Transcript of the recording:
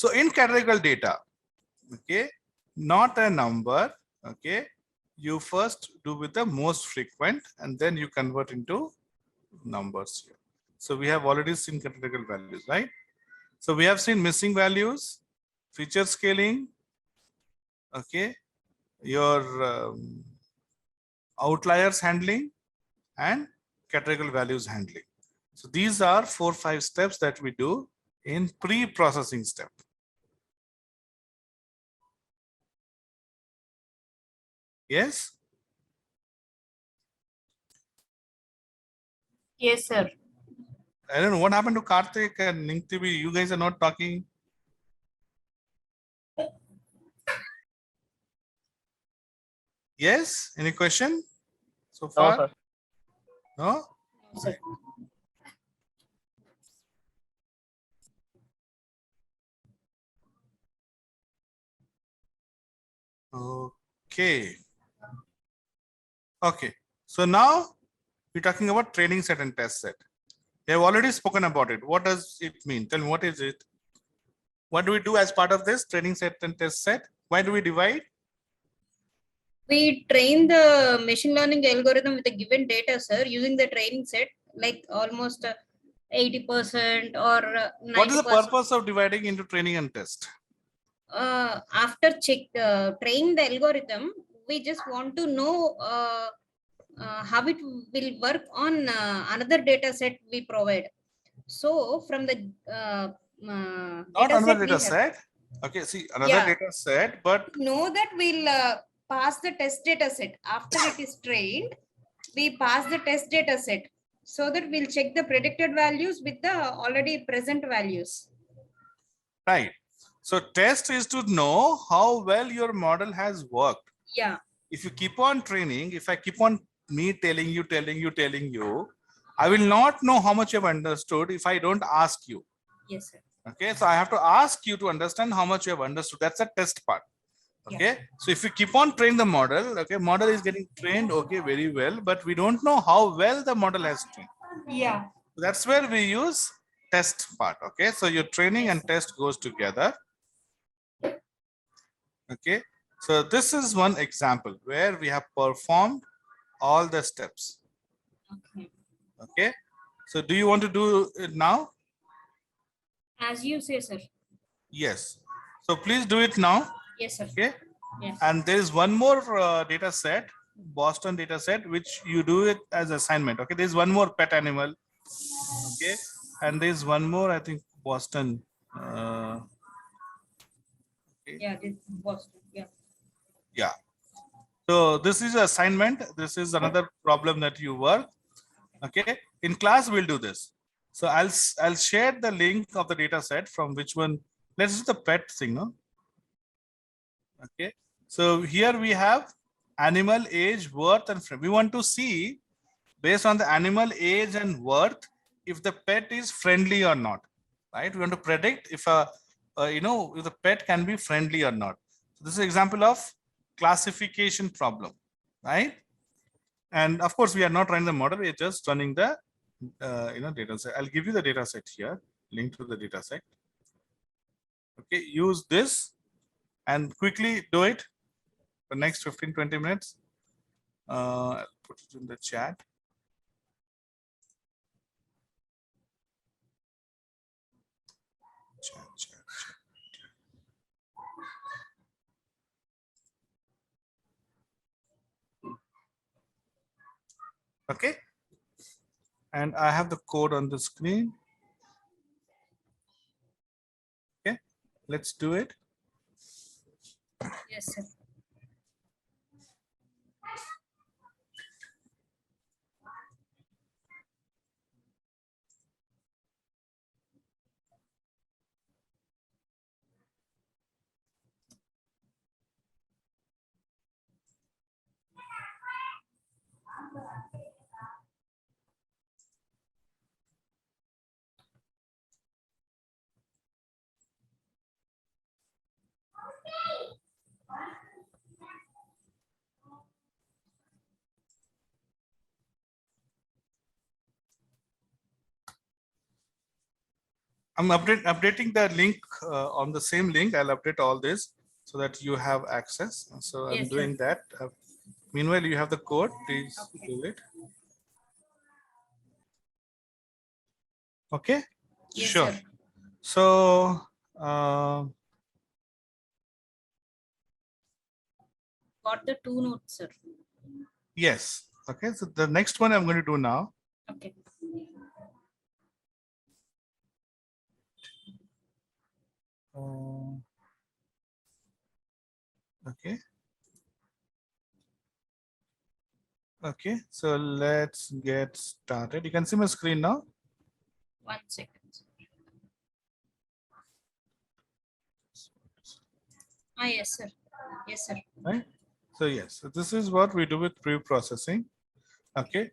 So in categorical data, okay, not a number, okay, you first do with the most frequent and then you convert into numbers here. So we have already seen categorical values, right? So we have seen missing values, feature scaling, okay, your outliers handling and categorical values handling. So these are 4-5 steps that we do in pre-processing step. Yes? Yes, sir. I don't know what happened to Karthik and Ninktibi. You guys are not talking. Yes? Any question so far? No, sir. No? Sir. Okay. Okay. So now we're talking about training set and test set. We have already spoken about it. What does it mean? Tell me, what is it? What do we do as part of this training set and test set? Why do we divide? We train the machine learning algorithm with a given data, sir, using the training set, like almost 80% or 90%. What is the purpose of dividing into training and test? After training the algorithm, we just want to know how it will work on another data set we provide. So from the Not another data set. Okay, see, another data set, but know that we'll pass the test data set. After it is trained, we pass the test data set so that we'll check the predicted values with the already present values. right. So test is to know how well your model has worked. Yeah. If you keep on training, if I keep on telling you, I will not know how much you've understood if I don't ask you. Yes, sir. Okay, so I have to ask you to understand how much you have understood. That's a test part. Okay, yeah. So if you keep on training the model, okay, model is getting trained, okay, very well, but we don't know how well the model has trained. Yeah. That's where we use test part. Okay, so your training and test goes together. Okay, so this is one example where we have performed all the steps. Okay. Okay, so do you want to do it now? As you say, sir. Yes. So please do it now. Yes, sir. Okay. Yes. And there is one more data set, Boston data set, which you do it as assignment. Okay. There's one more pet animal. Okay. And there's one more, I think, Boston. Okay. Yeah, this Boston. Yeah. Yeah. So this is assignment. This is another problem that you work. Okay. In class, we'll do this. So I'll share the link of the data set from which one. Let's do the pet thing, no? Okay. So here we have animal age, worth, and friend. We want to see based on the animal age and worth if the pet is friendly or not. Right? We want to predict if if the pet can be friendly or not. So this is an example of classification problem, right? And of course, we are not running the model. We are just running the data set. I'll give you the data set here. Link to the data set. Okay, use this and quickly do it for next 15-20 minutes. I'll put it in the chat. Chat. Okay. And I have the code on the screen. Okay, let's do it. Yes, sir. I'm updating the link on the same link. I'll update all this so that you have access. So I'm Yes, doing sir. that. Meanwhile, you have the code. Please Okay. do it. Okay. Yes, Sure. sir. So Got the 2 notes, sir. yes. Okay. So the next one I'm going to do now. Okay. Okay. Okay. So let's get started. You can see my screen now. 1 second. Ah, yes, sir. Yes, sir. Right. So yes. So this is what we do with pre-processing. Okay.